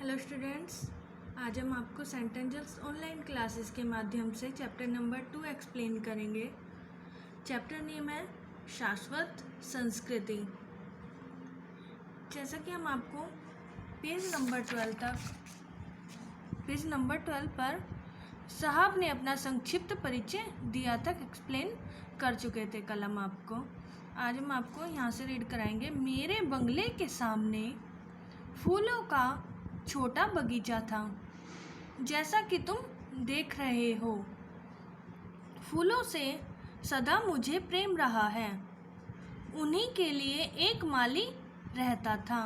Hello students, आज हम आपको सेंटेंजल्स ऑनलाइन क्लासेस के माध्यम से चैप्टर नंबर 2 एक्सप्लेन करेंगे। चैप्टर नेम है शाश्वत संस्कृति। जैसा कि हम आपको पेज नंबर 12 पर साहब ने अपना संक्षिप्त परिचय दिया तक एक्सप्लेन कर चुके थे कल हम आपको। आज हम आपको यहाँ से रीड कराएंगे। मेरे बंगले के सामने फूलों का छोटा बगीचा था, जैसा कि तुम देख रहे हो। फूलों से सदा मुझे प्रेम रहा है। उन्हीं के लिए एक माली रहता था।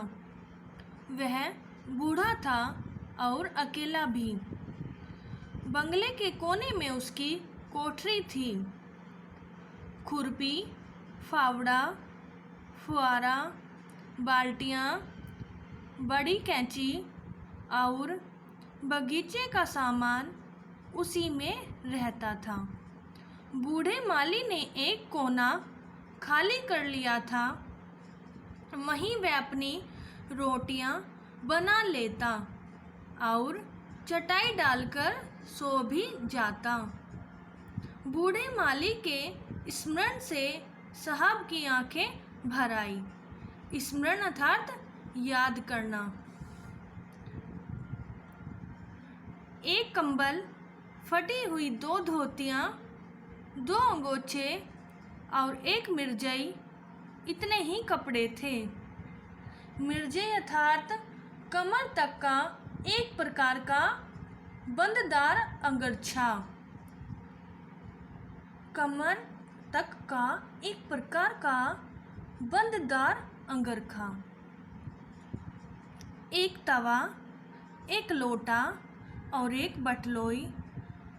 वह बूढ़ा था और अकेला भी। बंगले के कोने में उसकी कोठरी थी। खुरपी, फावड़ा, फुआरा, बाल्टियाँ, बड़ी कैंची और बगीचे का सामान उसी में रहता था। बूढ़े माली ने एक कोना खाली कर लिया था। वहीं वह अपनी रोटियां बना लेता और चटाई डालकर सो भी जाता। बूढ़े माली के स्मरण से साहब की आंखें भर आई। स्मरण अर्थात याद करना। एक कंबल, फटी हुई 2 धोतियाँ, 2 अंगोछे और एक मिर्जई, इतने ही कपड़े थे। मिर्जई अर्थात कमर तक का एक प्रकार का बंददार अंगरछा। कमर तक का एक प्रकार का बंददार अंगरखा। एक तवा, एक लोटा और एक बटलोई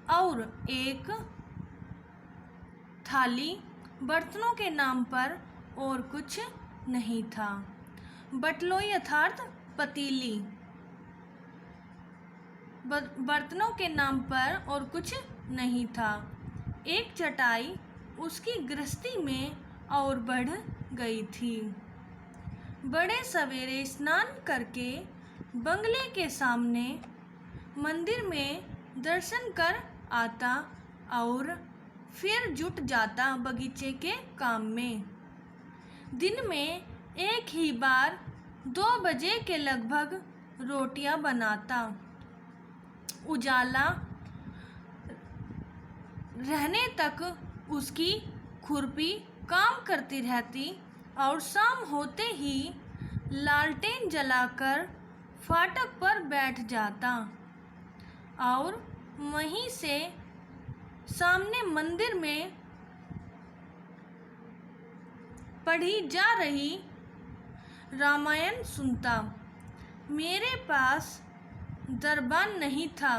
और एक थाली। बर्तनों के नाम पर और कुछ नहीं था। बटलोई अर्थात पतीली। बर्तनों के नाम पर और कुछ नहीं था। एक चटाई उसकी गृहस्थी में और बढ़ गई थी। बड़े सवेरे स्नान करके बंगले के सामने मंदिर में दर्शन कर आता और फिर जुट जाता बगीचे के काम में। दिन में एक ही बार 2 बजे के लगभग रोटियां बनाता। उजाला रहने तक उसकी खुरपी काम करती रहती और शाम होते ही लालटेन जलाकर फाटक पर बैठ जाता और वहीं से सामने मंदिर में पढ़ी जा रही रामायण सुनता। मेरे पास दरबान नहीं था,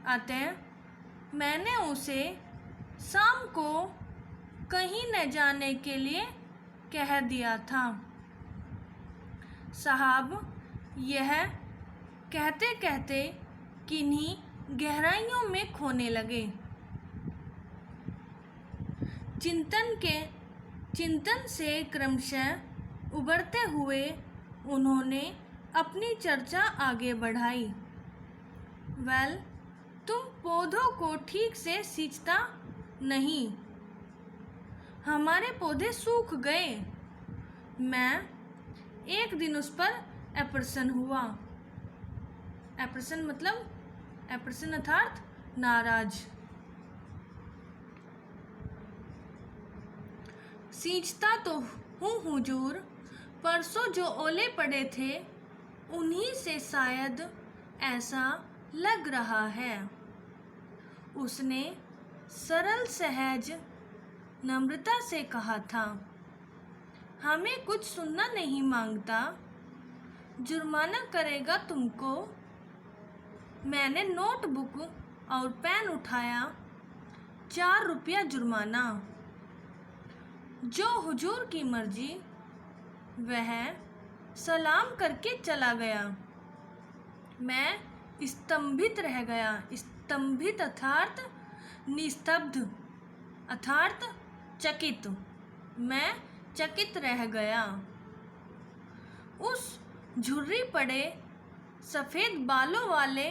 अतः मैंने उसे शाम को कहीं न जाने के लिए कह दिया था। साहब यह कहते कहते किन्हीं गहराइयों में खोने लगे। चिंतन से क्रमशः उबरते हुए उन्होंने अपनी चर्चा आगे बढ़ाई। तुम पौधों को ठीक से सींचता नहीं। हमारे पौधे सूख गए। मैं एक दिन उस पर अप्रसन्न हुआ। अप्रसन्न अर्थात नाराज। सींचता तो हूँ हुजूर, परसों जो ओले पड़े थे उन्हीं से शायद ऐसा लग रहा है। उसने सरल सहज नम्रता से कहा था। हमें कुछ सुनना नहीं मांगता, जुर्माना करेगा तुमको। मैंने नोटबुक और पेन उठाया। 4 रुपया जुर्माना। जो हुजूर की मर्जी। वह सलाम करके चला गया। मैं स्तंभित रह गया। स्तंभित अर्थात निस्तब्ध अर्थात चकित। मैं चकित रह गया। उस झुर्री पड़े सफ़ेद बालों वाले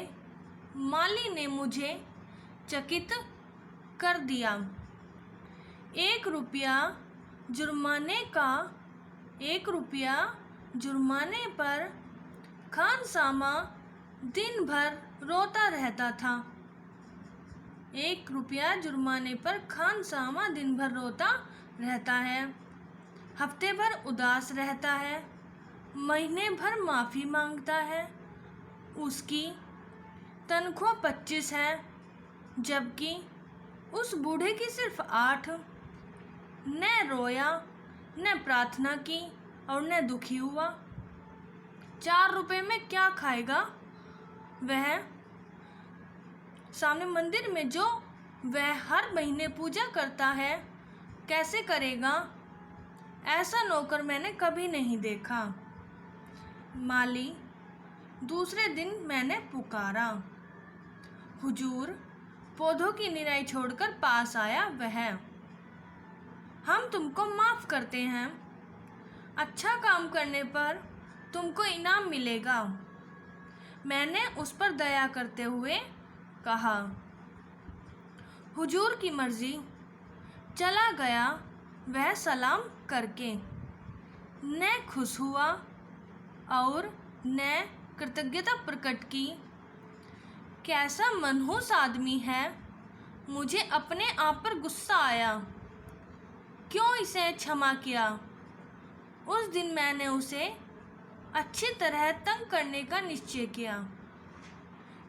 माली ने मुझे चकित कर दिया। 1 रुपया जुर्माने पर खानसामा दिन भर रोता रहता था। 1 रुपया जुर्माने पर खानसामा दिन भर रोता रहता है। हफ्ते भर उदास रहता है। महीने भर माफ़ी मांगता है। उसकी तनख्वाह 25 है, जबकि उस बूढ़े की सिर्फ 8। न रोया, न प्रार्थना की और न दुखी हुआ। 4 रुपए में क्या खाएगा वह? सामने मंदिर में जो वह हर महीने पूजा करता है, कैसे करेगा? ऐसा नौकर मैंने कभी नहीं देखा। माली, दूसरे दिन मैंने पुकारा। हुजूर, पौधों की निराई छोड़कर पास आया वह। हम तुमको माफ़ करते हैं। अच्छा काम करने पर तुमको इनाम मिलेगा। मैंने उस पर दया करते हुए कहा। हुजूर की मर्जी। चला गया वह सलाम करके। न खुश हुआ और न कृतज्ञता प्रकट की। कैसा मनहूस आदमी है। मुझे अपने आप पर गुस्सा आया। क्यों इसे क्षमा किया? उस दिन मैंने उसे अच्छी तरह तंग करने का निश्चय किया।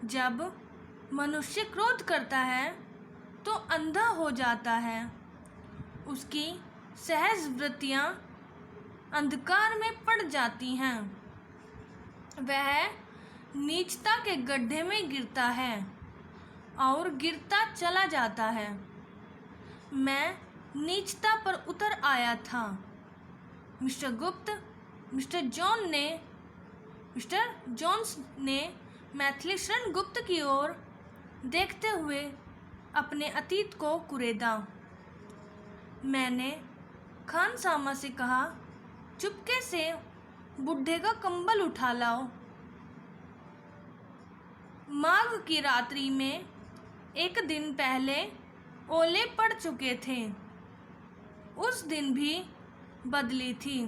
जब मनुष्य क्रोध करता है तो अंधा हो जाता है। उसकी सहज वृत्तियाँ अंधकार में पड़ जाती हैं। वह नीचता के गड्ढे में गिरता है और गिरता चला जाता है। मैं नीचता पर उतर आया था। मिस्टर जोन्स ने मैथिली शरण गुप्त की ओर देखते हुए अपने अतीत को कुरेदा। मैंने खानसामा से कहा, चुपके से बुढ़े का कंबल उठा लाओ। माघ की रात्रि में 1 दिन पहले ओले पड़ चुके थे। उस दिन भी बदली थी।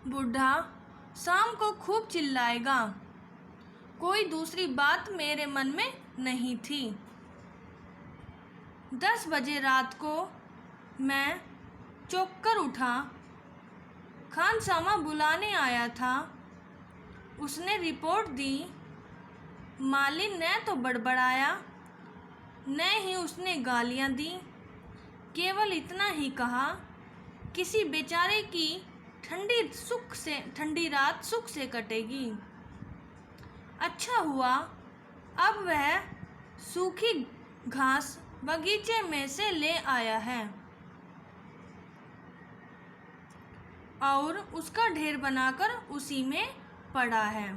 बूढ़ा शाम को खूब चिल्लाएगा। कोई दूसरी बात मेरे मन में नहीं थी। 10 बजे रात को मैं चौंक कर उठा। खानसामा बुलाने आया था। उसने रिपोर्ट दी। माली न तो बड़बड़ाया, न ही उसने गालियाँ दी। केवल इतना ही कहा, किसी बेचारे की ठंडी रात सुख से कटेगी। अच्छा हुआ अब वह सूखी घास बगीचे में से ले आया है और उसका ढेर बनाकर उसी में पड़ा है।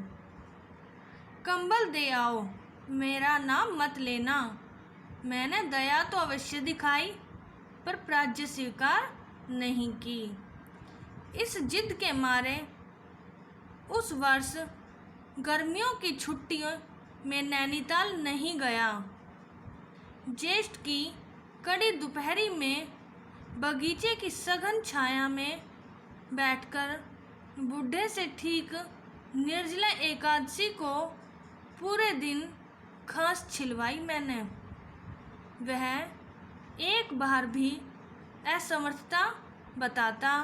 कंबल दे आओ, मेरा नाम मत लेना। मैंने दया तो अवश्य दिखाई, पर प्राज्य स्वीकार नहीं की। इस जिद के मारे उस वर्ष गर्मियों की छुट्टियों में नैनीताल नहीं गया। ज्येष्ठ की कड़ी दोपहरी में बगीचे की सघन छाया में बैठकर बूढ़े से ठीक निर्जला एकादशी को पूरे दिन घास छिलवाई मैंने। वह एक बार भी असमर्थता बताता,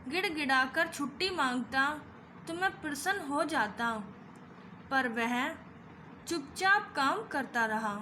गिड़गिड़ाकर छुट्टी मांगता तो मैं प्रसन्न हो जाता, पर वह चुपचाप काम करता रहा।